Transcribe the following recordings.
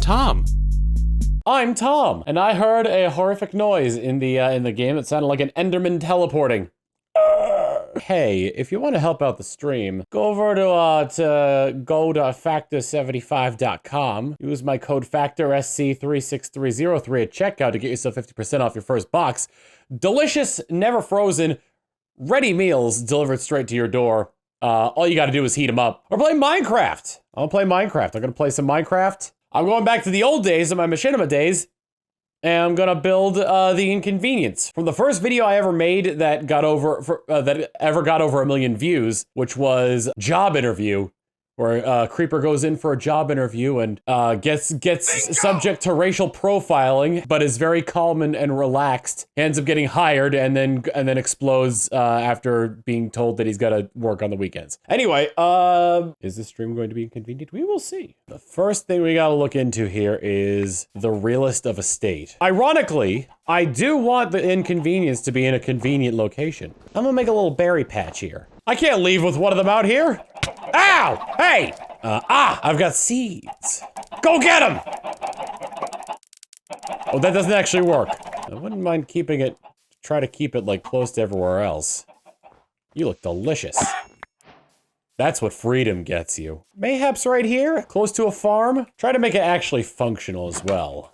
Tom. I'm Tom, and I heard a horrific noise in the game. It sounded like an Enderman teleporting. Hey, if you want to help out the stream, go over to go.factor75.com. Use my code FACTORSC36303 at checkout to get yourself 50% off your first box. Delicious, never frozen, ready meals delivered straight to your door. All you got to do is heat them up or play Minecraft. I'll play Minecraft. I'm gonna play some Minecraft. I'm going back to the old days of my machinima days. And I'm gonna build the inconvenience. From the first video I ever made that got over that ever got over 1 million views, which was job interview, where Creeper goes in for a job interview and gets subject to racial profiling, but is very calm and relaxed. He ends up getting hired and then explodes after being told that he's got to work on the weekends. Anyway, is this stream going to be inconvenient? We will see. The first thing we got to look into here is the realest of estate. Ironically, I do want the inconvenience to be in a convenient location. I'm gonna make a little berry patch here. I can't leave with one of them out here. Ow! Hey! I've got seeds. Go get them! Oh, that doesn't actually work. I wouldn't mind keeping it, try to keep it like close to everywhere else. You look delicious. That's what freedom gets you. Mayhaps right here, close to a farm. Try to make it actually functional as well,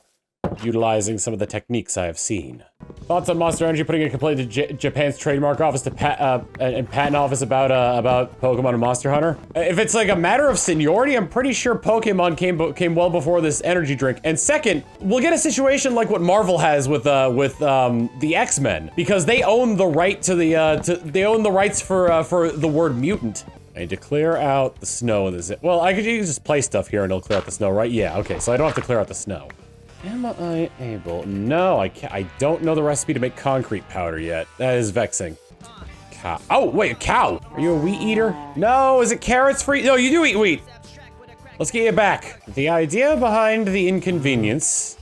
utilizing some of the techniques I have seen. Thoughts on Monster Energy putting a complaint to Japan's trademark office and patent office about Pokemon and Monster Hunter? If it's like a matter of seniority, I'm pretty sure Pokemon came well before this energy drink. And second, we'll get a situation like what Marvel has with the X-Men, because they own the right to they own the rights for the word mutant. I need to clear out the snow in this. Well, I could just play stuff here and it'll clear out the snow, right? Yeah, okay, so I don't have to clear out the snow. Am I able? No, I can't. I don't know the recipe to make concrete powder yet. That is vexing. Cow. Oh, wait, a cow. Are you a wheat eater? No, is it carrots free? No, you do eat wheat. Let's get you back. The idea behind the inconvenience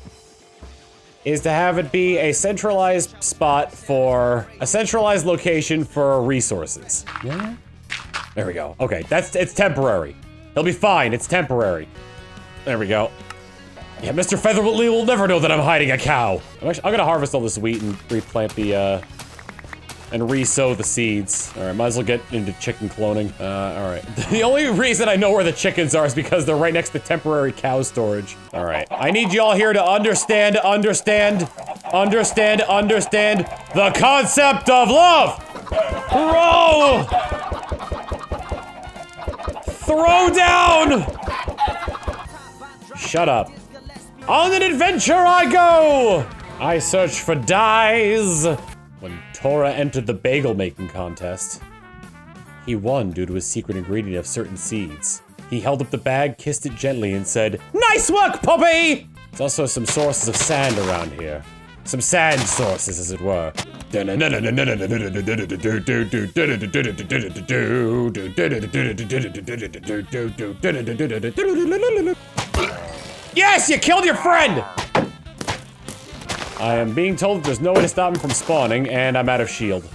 is to have it be a centralized spot for a centralized location for resources. Yeah. There we go. Okay, it's temporary. He'll be fine. It's temporary. There we go. Yeah, Mr. Featherwhitely will never know that I'm hiding a cow. I'm gonna harvest all this wheat and replant the, and re-sow the seeds. All right, might as well get into chicken cloning. All right. The only reason I know where the chickens are is because they're right next to temporary cow storage. All right, I need y'all here to understand the concept of love. Throw down. Shut up. On an adventure I go! I search for dyes. When Tora entered the bagel making contest, he won due to his secret ingredient of certain seeds. He held up the bag, kissed it gently, and said, "Nice work, Poppy!" There's also some sources of sand around here. Some sand sources, as it were. Yes, you killed your friend! I am being told that there's no way to stop him from spawning, and I'm out of shield.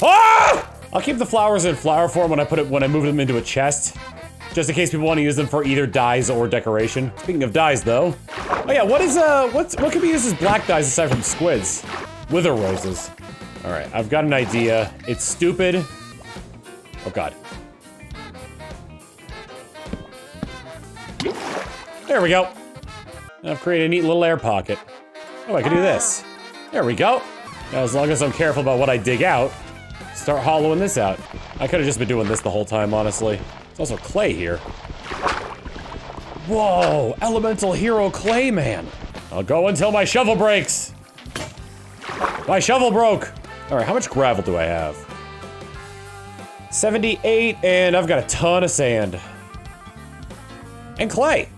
Ah! I'll keep the flowers in flower form when I move them into a chest, just in case people want to use them for either dyes or decoration. Speaking of dyes, though, oh yeah, what can be used as black dyes aside from squids? Wither roses. All right, I've got an idea. It's stupid. Oh god. There we go. I've created a neat little air pocket. Oh, I can do this. There we go. Now, as long as I'm careful about what I dig out, start hollowing this out. I could have just been doing this the whole time, honestly. There's also clay here. Whoa, elemental hero clay man. I'll go until my shovel breaks. My shovel broke. All right, how much gravel do I have? 78, and I've got a ton of sand. And clay.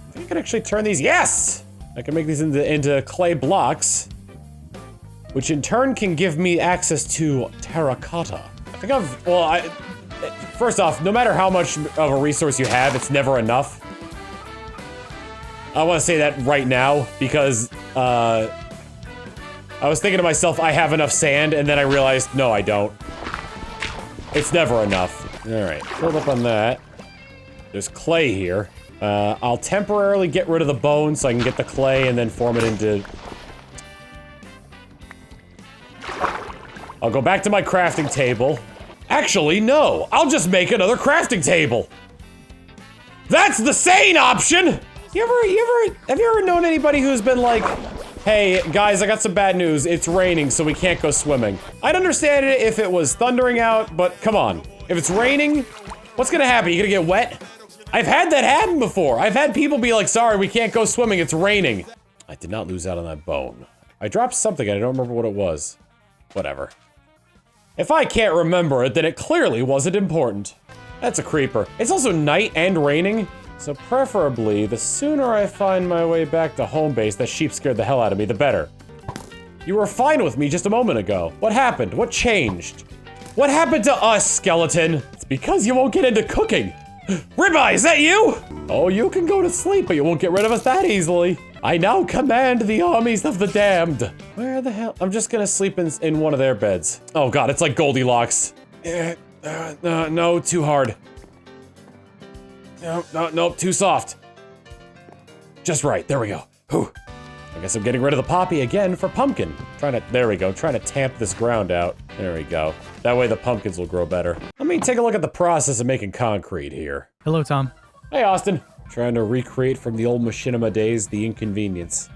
I think I can actually turn these, yes! I can make these into clay blocks, which in turn can give me access to terracotta. I think first off, no matter how much of a resource you have, it's never enough. I want to say that right now, because, I was thinking to myself, I have enough sand, and then I realized, no, I don't. It's never enough. All right, filled up on that. There's clay here. I'll temporarily get rid of the bone so I can get the clay and then form it into... I'll go back to my crafting table. Actually, no. I'll just make another crafting table. That's the sane option! Have you ever known anybody who's been like, hey, guys, I got some bad news. It's raining, so we can't go swimming. I'd understand it if it was thundering out, but come on. If it's raining, what's gonna happen? You gonna get wet? I've had that happen before. I've had people be like, sorry, we can't go swimming, it's raining. I did not lose out on that bone. I dropped something, I don't remember what it was. Whatever. If I can't remember it, then it clearly wasn't important. That's a creeper. It's also night and raining, so preferably, the sooner I find my way back to home base, that sheep scared the hell out of me, the better. You were fine with me just a moment ago. What happened? What changed? What happened to us, skeleton? It's because you won't get into cooking. Ribeye, is that you? Oh, you can go to sleep, but you won't get rid of us that easily. I now command the armies of the damned. Where the hell? I'm just gonna sleep in one of their beds. Oh god, it's like Goldilocks. No, too hard. No, too soft. Just right, there we go. Whew. I guess I'm getting rid of the poppy again for pumpkin. There we go, trying to tamp this ground out. There we go. That way the pumpkins will grow better. Let me take a look at the process of making concrete here. Hello, Tom. Hey, Austin. Trying to recreate from the old machinima days the inconvenience.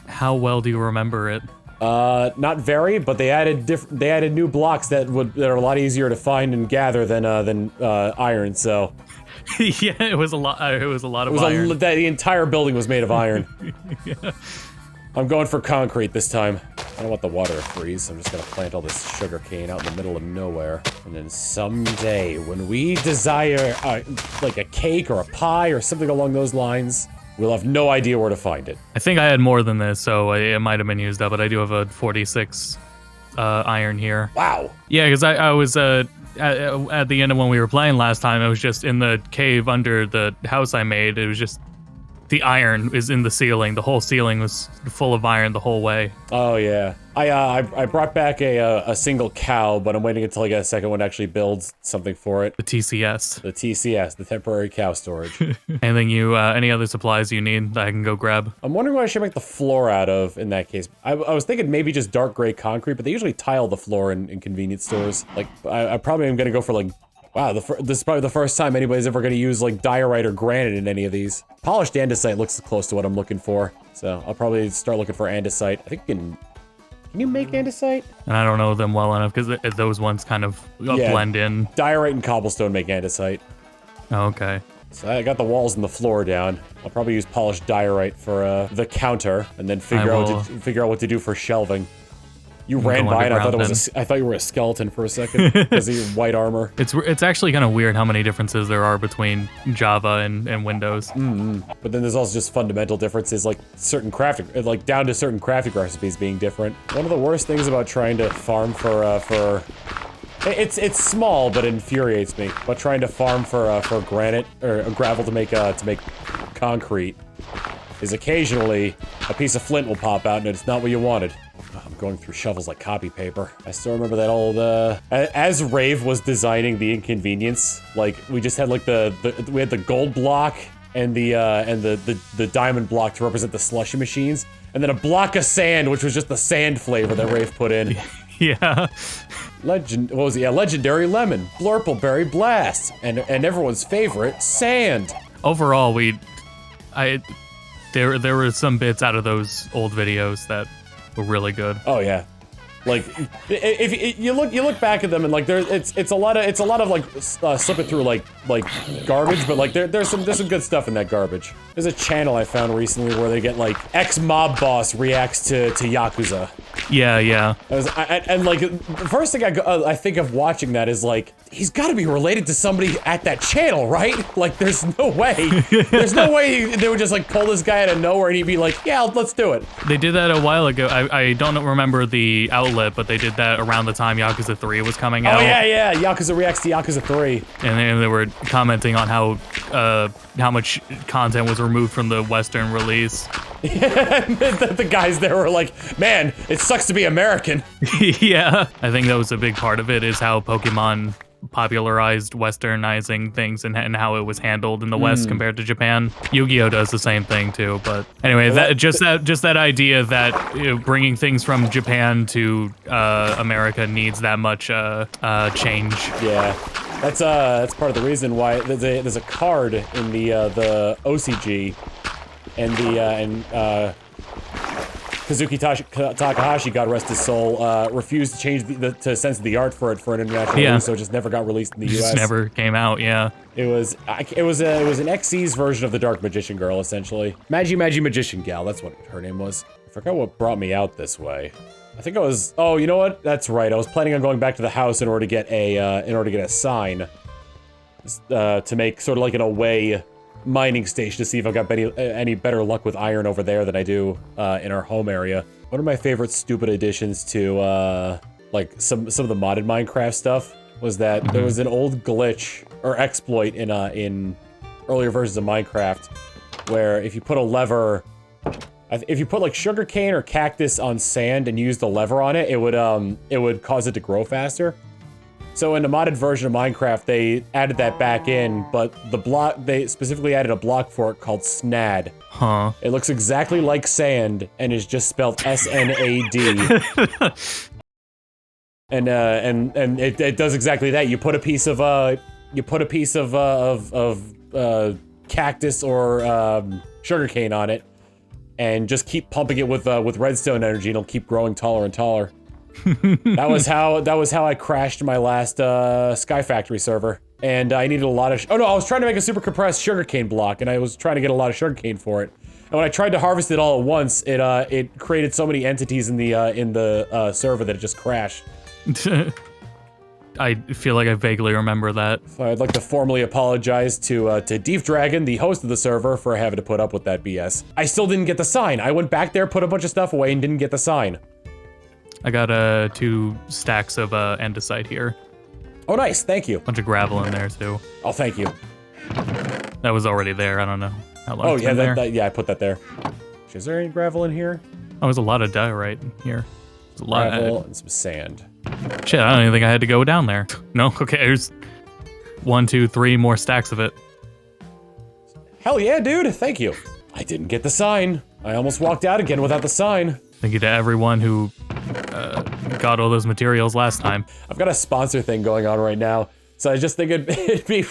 How well do you remember it? Not very, but they added new blocks that are a lot easier to find and gather than iron, so. Yeah, it was a lot of iron. The entire building was made of iron. Yeah. I'm going for concrete this time. I don't want the water to freeze, so I'm just gonna plant all this sugar cane out in the middle of nowhere. And then someday, when we desire, like a cake or a pie or something along those lines, we'll have no idea where to find it. I think I had more than this, so it might have been used up, but I do have a 46 iron here. Wow. Yeah, because I was, at the end of when we were playing last time, I was just in the cave under the house I made. It was just, the iron is in the ceiling. The whole ceiling was full of iron the whole way. Oh yeah. I brought back a single cow, but I'm waiting until I get a second one to actually build something for it. The TCS. The TCS, the temporary cow storage. Anything any other supplies you need that I can go grab? I'm wondering what I should make the floor out of in that case. I was thinking maybe just dark gray concrete, but they usually tile the floor in convenience stores. Like, I probably am gonna go for like, wow, this is probably the first time anybody's ever gonna use like diorite or granite in any of these. Polished andesite looks close to what I'm looking for, so I'll probably start looking for andesite. I think can you make andesite? And I don't know them well enough because those ones kind of blend in. Diorite and cobblestone make andesite. Oh, okay. So I got the walls and the floor down. I'll probably use polished diorite for the counter, and then figure out what to do for shelving. You ran by and I thought you were a skeleton for a second because of your white armor. It's actually kind of weird how many differences there are between Java and Windows. But then there's also just fundamental differences, like certain crafting, like down to certain crafting recipes being different. One of the worst things about trying to farm for it's small, but it infuriates me. But trying to farm for granite or gravel to make concrete is occasionally a piece of flint will pop out and it's not what you wanted. I'm going through shovels like copy paper. I still remember that old, as Rave was designing the inconvenience, like, we just had, like, we had the gold block and the diamond block to represent the slushy machines, and then a block of sand, which was just the sand flavor that Rave put in. Yeah. What was it? Yeah, Legendary Lemon, Blurpleberry Blast, and everyone's favorite, Sand. Overall, there were some bits out of those old videos that were really good. Oh yeah, like if you look back at them and like it's a lot of like slipping through like garbage, but like there's some good stuff in that garbage. There's a channel I found recently where they get like ex-mob boss reacts to Yakuza. Yeah. And like the first thing I think of watching that is like, he's got to be related to somebody at that channel, right? Like there's no way they would just like pull this guy out of nowhere and he'd be like, yeah, let's do it. They did that a while ago. I don't remember the outlet, but they did that around the time Yakuza 3 was coming out. Oh yeah, Yakuza reacts to Yakuza 3. And they were commenting on how much content was removed from the Western release. The guys there were like, man, it sucks to be American. Yeah, I think that was a big part of it, is how Pokemon popularized westernizing things and how it was handled in the West compared to Japan. Yu-Gi-Oh does the same thing too. But anyway, just that idea that bringing things from Japan to America needs that much change. Yeah. That's part of the reason why there's a card in the OCG and Kazuki Takahashi, God rest his soul, refused to change to censor the art for it for an international release, so it just never got released in the US. Just never came out, yeah. It was an XC's version of the Dark Magician Girl, essentially. Magi Magician Gal, that's what her name was. I forgot what brought me out this way. I think I was, oh, you know what? That's right. I was planning on going back to the house in order to get a sign to make sort of like an away mining station to see if I've got any better luck with iron over there than I do in our home area. One of my favorite stupid additions to like some of the modded Minecraft stuff was that there was an old glitch or exploit in earlier versions of Minecraft where if you put a lever, if you put like sugarcane or cactus on sand and use the lever on it, it would cause it to grow faster. So in the modded version of Minecraft, they added that back in, but they specifically added a block for it called snad. Huh. It looks exactly like sand and is just spelled S-N-A-D. and it does exactly that. You put a piece of cactus or sugarcane on it, and just keep pumping it with redstone energy, and it'll keep growing taller and taller. That was how I crashed my last Sky Factory server, and I needed a lot of. I was trying to make a super compressed sugarcane block, and I was trying to get a lot of sugarcane for it. And when I tried to harvest it all at once, it created so many entities in the server that it just crashed. I feel like I vaguely remember that. So I'd like to formally apologize to Deep Dragon, the host of the server, for having to put up with that BS. I still didn't get the sign. I went back there, put a bunch of stuff away, and didn't get the sign. I got 2 stacks of andesite here. Oh, nice. Thank you. Bunch of gravel in there too. Oh, thank you. That was already there. I don't know how long. Oh it's yeah, been there. yeah, I put that there. Is there any gravel in here? Oh, there's a lot of diorite in here. There's a lot gravel and some sand. Shit, I don't even think I had to go down there. No, okay, there's 1, 2, 3 more stacks of it. Hell yeah, dude, thank you. I didn't get the sign. I almost walked out again without the sign. Thank you to everyone who got all those materials last time. I've got a sponsor thing going on right now, so I just think it'd be.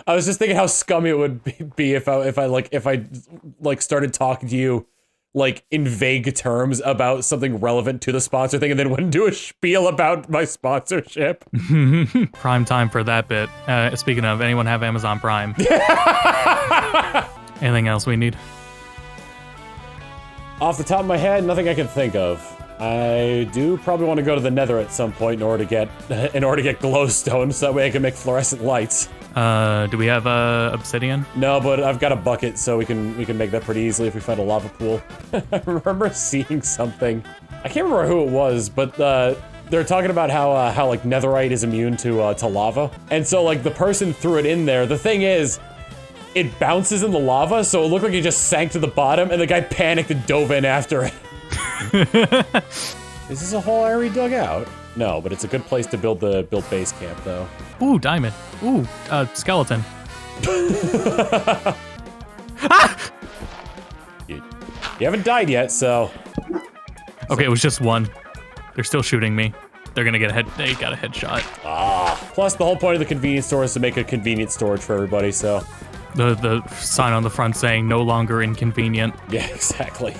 I was just thinking how scummy it would be if I started talking to you like in vague terms about something relevant to the sponsor thing, and then wouldn't do a spiel about my sponsorship. Prime time for that bit. Speaking of, anyone have Amazon Prime? Anything else we need? Off the top of my head, nothing I can think of. I do probably want to go to the Nether at some point in order to get glowstone, so that way I can make fluorescent lights. Do we have obsidian? No, but I've got a bucket, so we can make that pretty easily if we find a lava pool. I remember seeing something. I can't remember who it was, but they're talking about how like netherite is immune to lava, and so like the person threw it in there. The thing is, it bounces in the lava, so it looked like it just sank to the bottom, and the guy panicked and dove in after it. Is this a hole I already dug out? No, but it's a good place to build base camp, though. Ooh, diamond. Ooh, skeleton. Ah! You haven't died yet, so. Okay, it was just one. They're still shooting me. They're gonna get a head. They got a headshot. Ah. Plus, the whole point of the convenience store is to make a convenient storage for everybody. So. The sign on the front saying "No longer inconvenient." Yeah, exactly.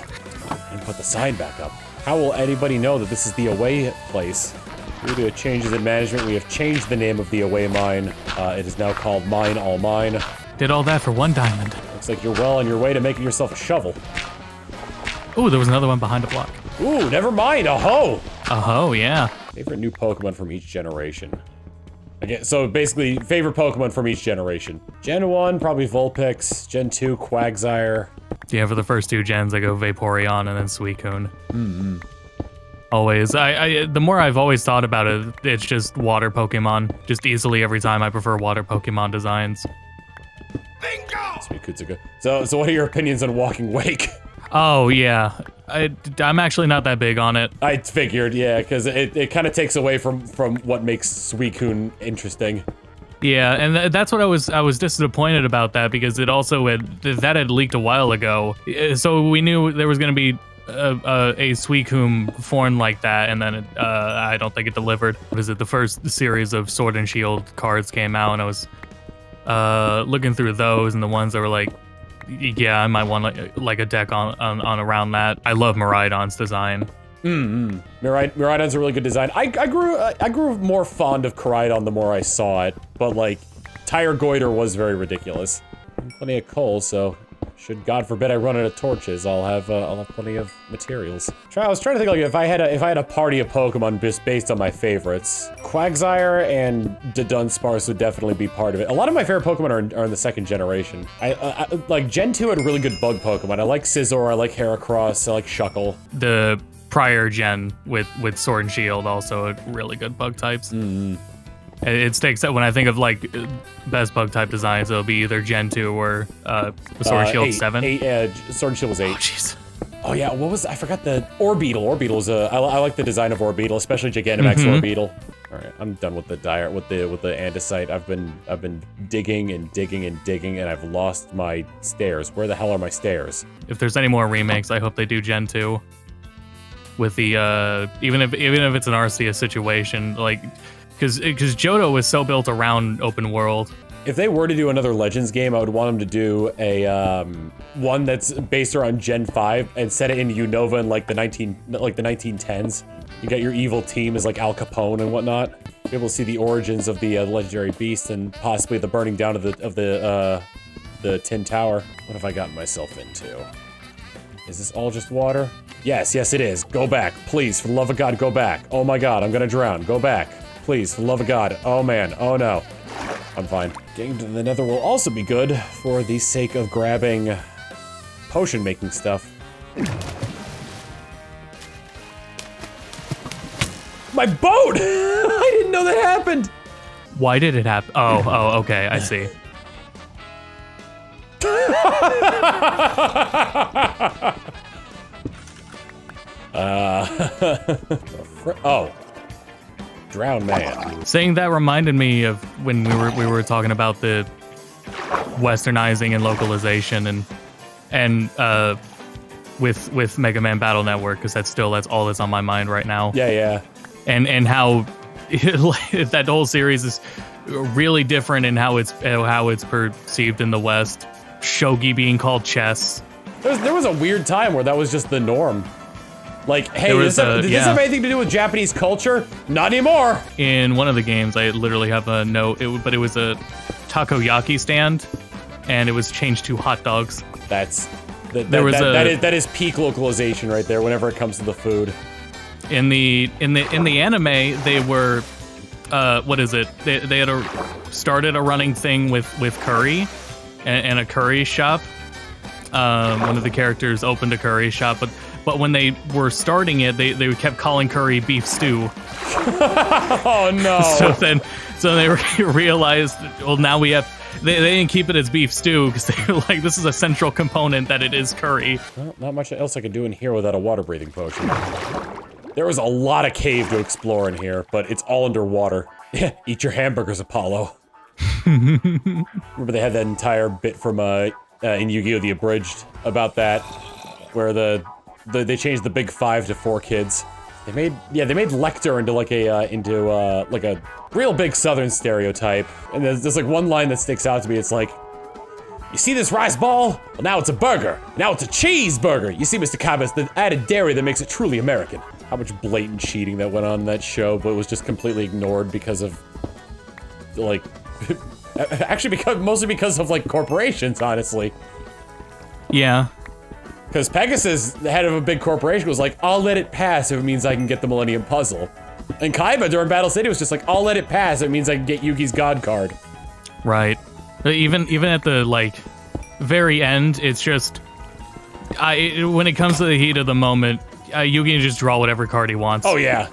And put the sign back up. How will anybody know that this is the away place? Due to changes in management, we have changed the name of the away mine. It is now called Mine All Mine. Did all that for 1 diamond. Looks like you're well on your way to making yourself a shovel. Ooh, there was another one behind a block. Ooh, never mind. A hoe. A hoe, yeah. Favorite new Pokemon from each generation. Okay, so basically, favorite Pokemon from each generation. Gen 1, probably Vulpix. Gen 2, Quagsire. Yeah, for the first 2 gens, I go Vaporeon and then Suicune. Mm-hmm. Always. The more I've always thought about it, it's just water Pokemon. Just easily every time I prefer water Pokemon designs. Bingo! Suicune's a good. So what are your opinions on Walking Wake? Oh, yeah. I'm actually not that big on it. I figured, yeah, because it kind of takes away from what makes Suicune interesting. Yeah, and that's what I was disappointed about that, because it also had leaked a while ago, so we knew there was going to be a Suicune form like that, and then I don't think it delivered. What is it? The first series of Sword and Shield cards came out, and I was looking through those, and the ones that were like, yeah, I might want like a deck on around that. I love Miraidon's design. Miraidon's a really good design. I grew more fond of Koraidon the more I saw it, but like, Tire Goiter was very ridiculous. Plenty of coal, so should God forbid I run out of torches, I'll have plenty of materials. I was trying to think, like, if I had a party of Pokemon just based on my favorites, Quagsire and Dunsparce would definitely be part of it. A lot of my favorite Pokemon are in the second generation. I like Gen 2 had really good bug Pokemon. I like Scizor, I like Heracross, I like Shuckle. The prior gen with Sword and Shield also had really good bug types. It sticks out when I think of like best bug type designs. It'll be either Gen 2 or Sword and Shield 7. Sword and Shield was 8. Oh jeez. Oh yeah, what was, I forgot the Orbeetle. Orbeetle is I like the design of Orbeetle, especially Gigantamax Orbeetle. All right, I'm done with the with the andesite. I've been digging and digging and digging, and I've lost my stairs. Where the hell are my stairs? If there's any more remakes, I hope they do Gen 2. With the even if it's an Arceus situation, like. Because Johto was so built around open world. If they were to do another Legends game, I would want them to do a one that's based around Gen 5 and set it in Unova in like the 1910s. You got your evil team as like Al Capone and whatnot. Be able to see the origins of the legendary beast and possibly the burning down of the Tin Tower. What have I gotten myself into? Is this all just water? Yes, it is. Go back, please. For the love of God, go back. Oh my God, I'm gonna drown. Go back. Please, for the love of God. Oh man, oh no. I'm fine. Getting to the Nether will also be good for the sake of grabbing potion making stuff. My boat! I didn't know that happened! Why did it happen? Oh, okay, I see. Oh. Drown man. Saying that reminded me of when we were talking about the westernizing and localization and with Mega Man Battle Network, because that's all that's on my mind right now. Yeah. And how that whole series is really different in how it's perceived in the West. Shogi being called chess. There was a weird time where that was just the norm. Like, hey, did this have anything to do with Japanese culture? Not anymore! In one of the games, I literally have a note, but it was a takoyaki stand, and it was changed to hot dogs. That is peak localization right there whenever it comes to the food. In the anime, they were, what is it? They had started a running thing with curry, and a curry shop. One of the characters opened a curry shop, but when they were starting it, they kept calling curry beef stew. Oh no! So they realized, well, now we have. They didn't keep it as beef stew because they were like, this is a central component that it is curry. Well, not much else I could do in here without a water breathing potion. There was a lot of cave to explore in here, but it's all underwater. Eat your hamburgers, Apollo. Remember they had that entire bit from in Yu-Gi-Oh! The Abridged about that, where they changed the big 5 to 4 kids. They made Lecter into like a real big Southern stereotype. And there's like one line that sticks out to me. It's like, you see this rice ball? Well, now it's a burger. Now it's a cheeseburger. You see, Mr. Cabas, the added dairy that makes it truly American. How much blatant cheating that went on in that show, but it was just completely ignored because of, like, actually mostly because of like corporations, honestly. Yeah. Because Pegasus, the head of a big corporation, was like, I'll let it pass if it means I can get the Millennium Puzzle. And Kaiba during Battle City was just like, I'll let it pass if it means I can get Yugi's God card. Right. Even at the, like, very end, it's just... when it comes to the heat of the moment, Yugi can just draw whatever card he wants. Oh, yeah.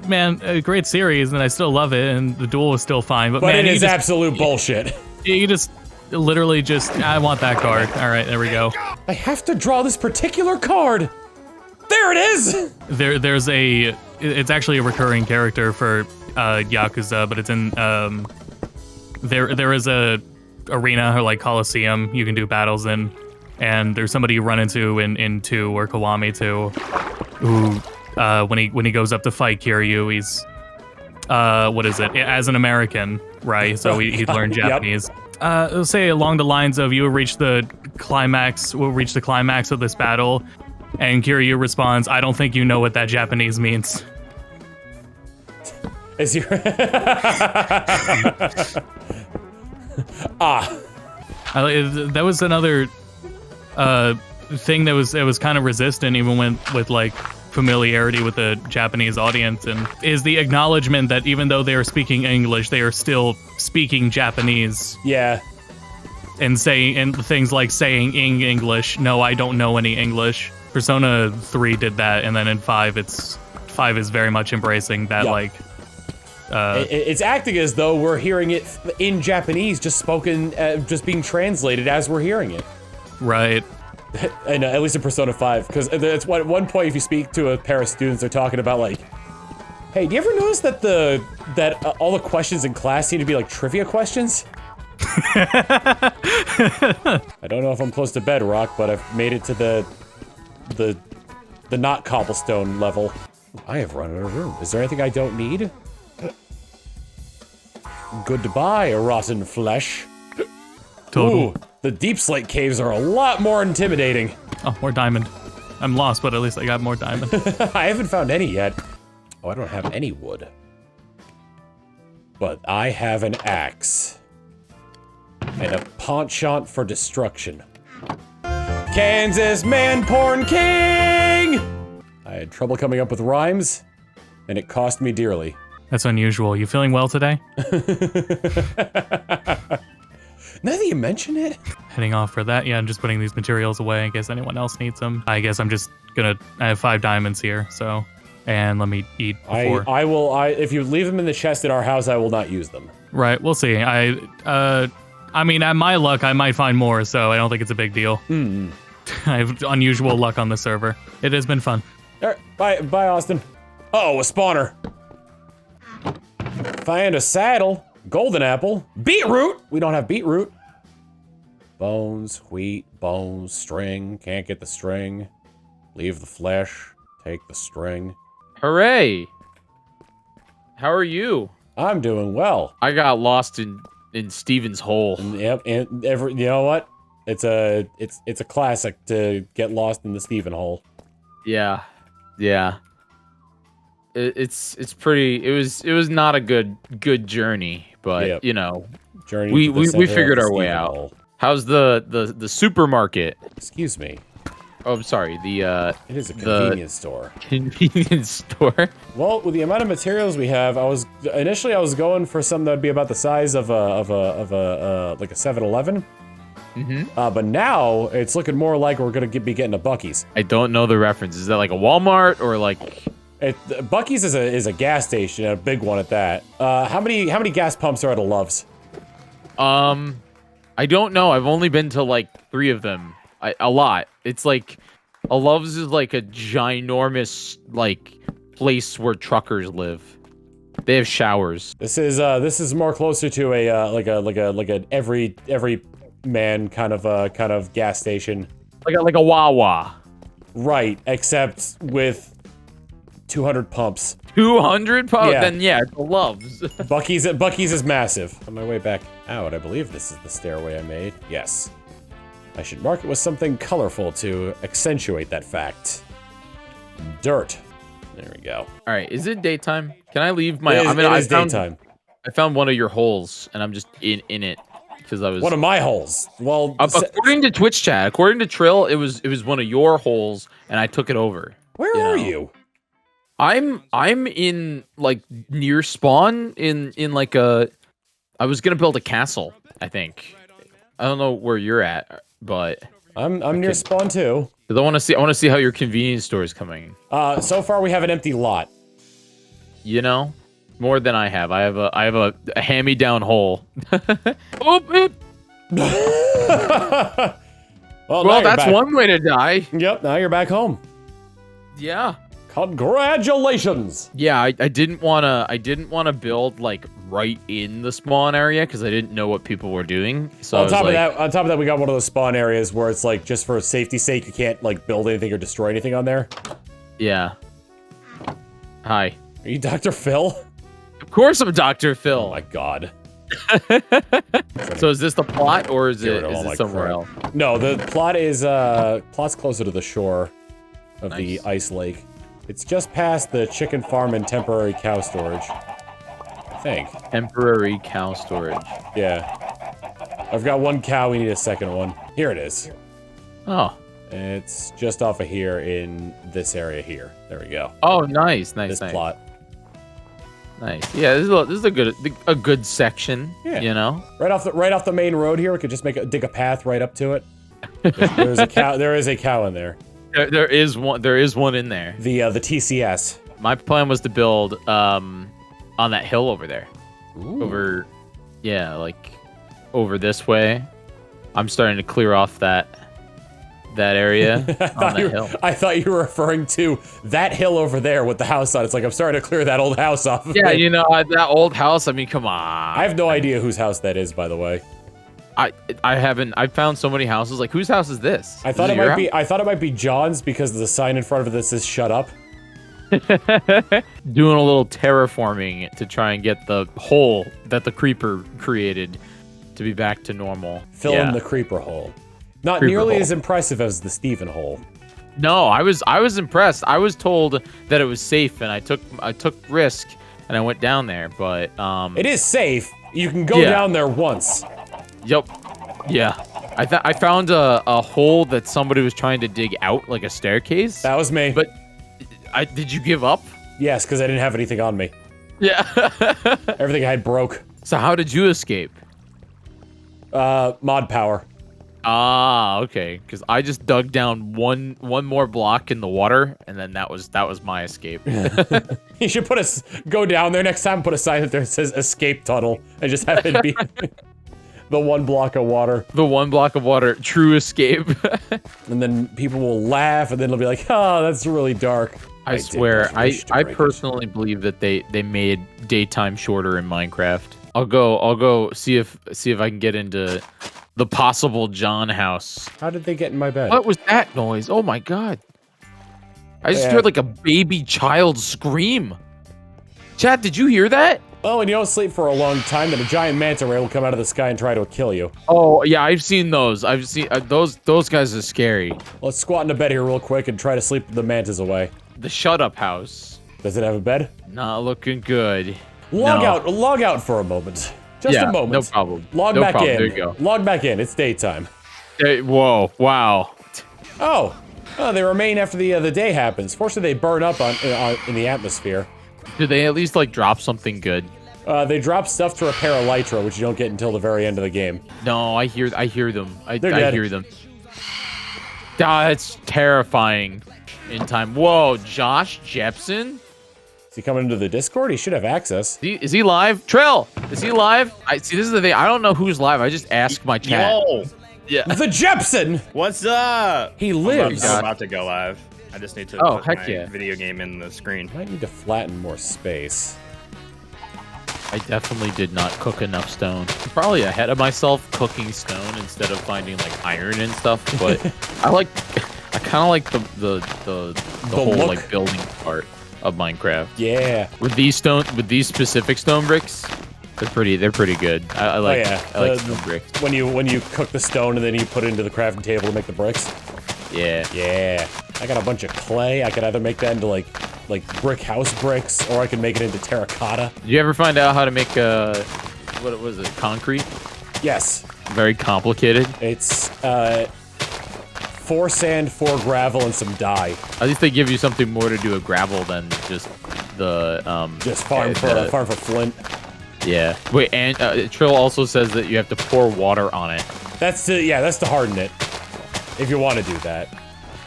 Man, a great series, and I still love it, and the duel is still fine. But man, it is absolute bullshit. You just... literally just, I want that card. All right, there we go. I have to draw this particular card. There it is. There's a, it's actually a recurring character for Yakuza, but it's in, there is a arena or like Coliseum you can do battles in, and there's somebody you run into in 2 or Kiwami 2, who when he goes up to fight Kiryu, he's what is it? As an American, right? So he learned Japanese. It'll say along the lines of, you will reach the climax of this battle, and Kiryu responds, "I don't think you know what that Japanese means." Is your that was another thing that was kind of resistant, even with like familiarity with the Japanese audience, and is the acknowledgement that even though they are speaking English, they are still speaking Japanese. Yeah. And things like saying in English, "No, I don't know any English." Persona 3 did that, and then in 5 is very much embracing that. Yep. It's acting as though we're hearing it in Japanese, just spoken, just being translated as we're hearing it. Right. I know, at least in Persona 5, because at one point, if you speak to a pair of students, they're talking about like, "Hey, do you ever notice that all the questions in class seem to be like trivia questions?" I don't know if I'm close to bedrock, but I've made it to the not cobblestone level. I have run out of room. Is there anything I don't need? Goodbye, rotten flesh. Total. Ooh, the deep slate caves are a lot more intimidating. Oh, more diamond. I'm lost, but at least I got more diamond. I haven't found any yet. Oh, I don't have any wood. But I have an axe. And a penchant for destruction. Kansas man porn king! I had trouble coming up with rhymes, and it cost me dearly. That's unusual. You feeling well today? Now that you mention it. Heading off for that. Yeah, I'm just putting these materials away in case anyone else needs them. I guess I'm just gonna, I have 5 diamonds here, so, and let me eat before. If you leave them in the chest at our house, I will not use them. Right, we'll see. I mean, at my luck, I might find more, so I don't think it's a big deal. I have unusual luck on the server. It has been fun. All right, bye, Austin. Uh-oh, a spawner. Find a saddle, golden apple, beetroot. We don't have beetroot. Bones, wheat, bones, string. Can't get the string. Leave the flesh. Take the string. Hooray! How are you? I'm doing well. I got lost in Steven's hole. Yep, and you know what? It's a classic to get lost in the Steven hole. Yeah. It's pretty. It was not a good journey, but yep. You know, we figured our way out. Hole. How's the supermarket? Excuse me. Oh, I'm sorry. It is a convenience store. Convenience store. Well, with the amount of materials we have, initially I was going for something that'd be about the size of a like a 7-Eleven. But now it's looking more like we're gonna be getting a Buc-ee's. I don't know the reference. Is that like a Walmart or like? Buc-ee's is a gas station, a big one at that. How many gas pumps are at a Love's? I don't know. I've only been to like 3 of them. A lot. It's like a Love's is like a ginormous like place where truckers live. They have showers. This is more closer to a like an every man kind of gas station. Like a Wawa. Right, except with 200 pumps. 200 pumps? Yeah. Then yeah, it's a Love's. Buc-ee's is massive. On my way back out, I believe this is the stairway I made. Yes. I should mark it with something colorful to accentuate that fact. Dirt. There we go. All right, is it daytime? Can I leave my? It is daytime. I found one of your holes, and I'm just in it because I was one of my holes. Well, according to Twitch chat, according to Trill, it was one of your holes, and I took it over. Where are you? I'm in like near spawn in like a. I was gonna build a castle. I think. I don't know where you're at, but I'm near spawn too. Cause I want to see how your convenience store is coming. So far we have an empty lot. You know, more than I have. I have a hand-me-down hole. Oh, Well, that's one way to die. Yep, now you're back home. Yeah. Congratulations. Yeah, I didn't wanna build like right in the spawn area because I didn't know what people were doing. So On top of that, we got one of those spawn areas where it's like just for safety's sake, you can't like build anything or destroy anything on there. Yeah. Hi. Are you Dr. Phil? Of course I'm Dr. Phil. Oh my god. So is this the plot or is Get rid it of all my somewhere crap. else? No, the plot is plot's closer to the shore of the ice lake. It's just past the chicken farm and temporary cow storage. I think. Temporary cow storage. Yeah. I've got one cow, we need a second one. Here it is. Oh. It's just off of here in this area here. There we go. Oh, nice, This plot. Nice. Yeah, this is a good section. Yeah. You know. Right off the main road here, we could just dig a path right up to it. There's a cow. There is a cow in there. There is one in there. The TCS. My plan was to build on that hill over there. Ooh. Like over this way. I'm starting to clear off that area on that hill. I thought you were referring to that hill over there with the house on it. It's like I'm starting to clear that old house off. Yeah, you know, that old house. I mean, come on. I have no idea whose house that is, by the way. I found so many houses. Like, whose house is this? I thought it might be John's because the sign in front of it that says "Shut up." Doing a little terraforming to try and get the hole that the creeper created to be back to normal. Fill in the creeper hole. Not Creeper nearly hole. as impressive as the Steven hole. No, I was impressed. I was told that it was safe, and I took risk, and I went down there. But it is safe. You can go down there once. Yep. Yeah. I found a hole that somebody was trying to dig out, like a staircase. That was me. But did you give up? Yes, because I didn't have anything on me. Yeah. Everything I had broke. So how did you escape? Mod power. Ah, okay. Because I just dug down one more block in the water, and then that was my escape. You should go down there next time. Put a sign that there says "Escape Tunnel" and just have it be the one block of water. The one block of water, true escape. And then people will laugh, and then it'll be like, "Oh, that's really dark." I swear, I personally believe that they made daytime shorter in Minecraft. I'll go see if I can get into the possible John house. How did they get in my bed? What was that noise? Oh my god. I just heard like a baby child scream. Chad, did you hear that? Oh, when you don't sleep for a long time, then a giant manta ray will come out of the sky and try to kill you. Oh, yeah, I've seen those. I've seen those guys are scary. Let's squat into bed here real quick and try to sleep the mantas away. The shut up house. Does it have a bed? Not looking good. Log out for a moment. Just a moment. No problem. Log no back problem. in. There you go. Log back in. It's daytime. Hey, whoa, wow. Oh, they remain after the day happens. Fortunately, they burn up in the atmosphere. Did they at least like drop something good? They drop stuff to repair elytra, which you don't get until the very end of the game. No, I hear them. I dead. hear them. That's terrifying. In time. Whoa, JoshJepson? Is he coming into the Discord? He should have access. Is he live? Trill, is he live? This is the thing. I don't know who's live. I just ask my chat. Yo! Yeah. The Jepson! What's up? He lives. I'm about to go live. I just need to Oh, put heck my yeah. video game in the screen. Might need to flatten more space. I definitely did not cook enough stone. I'm probably ahead of myself cooking stone instead of finding like iron and stuff, but I kind of like the whole look. like building part of Minecraft. Yeah. With these specific stone bricks, they're pretty good. I like stone bricks. When you cook the stone and then you put it into the crafting table to make the bricks. Yeah. Yeah. I got a bunch of clay. I could either make that into like brick house bricks, or I could make it into terracotta. Did you ever find out how to make what was it? Concrete? Yes. Very complicated. It's 4 sand, 4 gravel, and some dye. At least they give you something more to do with gravel than just the Just farm for flint. Yeah. Wait, and Trill also says that you have to pour water on it. That's to harden it, if you want to do that.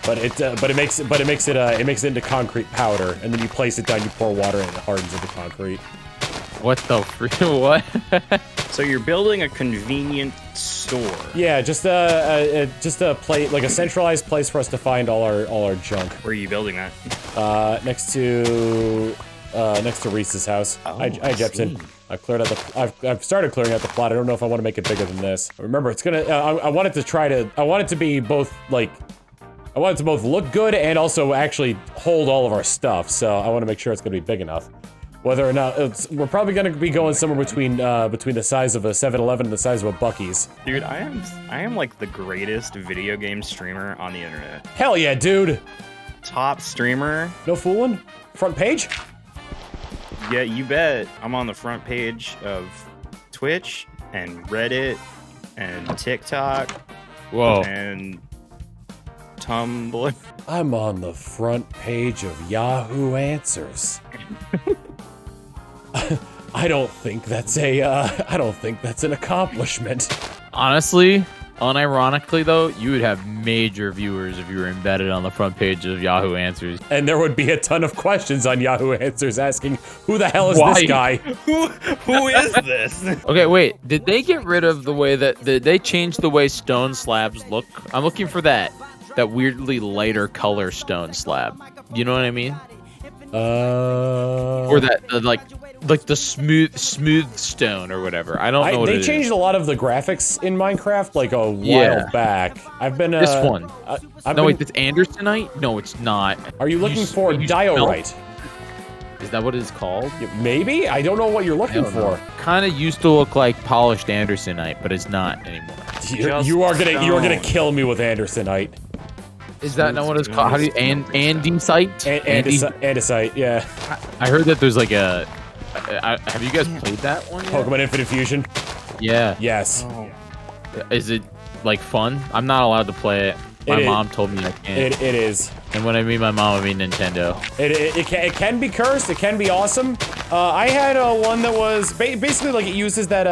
But it makes it into concrete powder, and then you place it down, you pour water, and it hardens into concrete. What the freak? What? So you're building a convenient store. Yeah, just a place, like a centralized place for us to find all our junk. Where are you building that? Next to Reese's house. Hi, Jepson. I've cleared out the. I've started clearing out the plot. I don't know if I want to make it bigger than this. Remember, it's gonna. I want it to try to. I want it to be both like. I want it to both look good and also actually hold all of our stuff. So I want to make sure it's gonna be big enough. Whether or not we're probably gonna be going somewhere between the size of a 7-Eleven and the size of a Buc-ee's. Dude, I am like the greatest video game streamer on the internet. Hell yeah, dude! Top streamer. No fooling. Front page. Yeah, you bet. I'm on the front page of Twitch and Reddit and TikTok. Whoa. And Tumblr. I'm on the front page of Yahoo Answers. I don't think that's an accomplishment. Honestly, unironically though, you would have major viewers if you were embedded on the front page of Yahoo Answers. And there would be a ton of questions on Yahoo Answers asking, who the hell is this guy? Who is this? Okay, wait, did they get rid of the way did they change the way stone slabs look? I'm looking for that weirdly lighter color stone slab. You know what I mean? Or like the smooth stone or whatever. I don't know what they changed a lot of the graphics in Minecraft like a while back. I've been this one. wait, it's Andersonite? No, it's not. Are you looking for diorite? Is that what it's called? Maybe? I don't know what you're looking for. Kind of used to look like polished Andersonite, but it's not anymore. You are gonna kill me with Andersonite. Is that not what it's called? How do you andesite? Andesite, yeah. I heard that there's like a. Have you guys played that one yet? Pokemon Infinite Fusion. Yeah. Yes. Oh. Is it like fun? I'm not allowed to play it. My mom told me I can't. It is. And when I mean my mom, I mean Nintendo. It can be cursed. It can be awesome. I had one that was basically like it uses that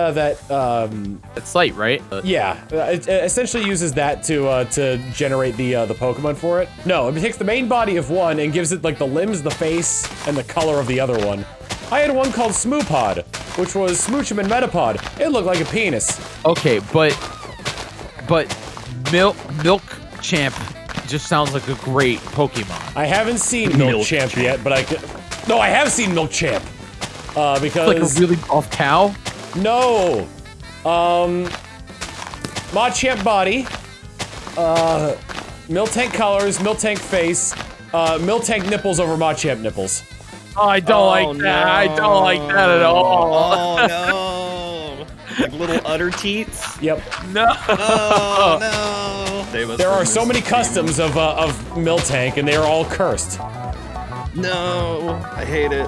Site, right? Yeah, it essentially uses that to generate the Pokemon for it. No, it takes the main body of one and gives it like the limbs, the face, and the color of the other one. I had one called Smoopod, which was Smoochum and Metapod. It looked like a penis. Okay, but Milk Champ just sounds like a great Pokemon. I haven't seen Milchamp yet, but No, I have sseen Milchamp. Because... Like a really buff cow? No. Machamp body. Miltank colors, Miltank face, Miltank nipples over Machamp nipples. Oh, I don't like that. No. I don't like that at all. Oh no. Like little udder teats? Yep. No. Oh no. There are so many customs of Miltank, and they are all cursed. No. I hate it.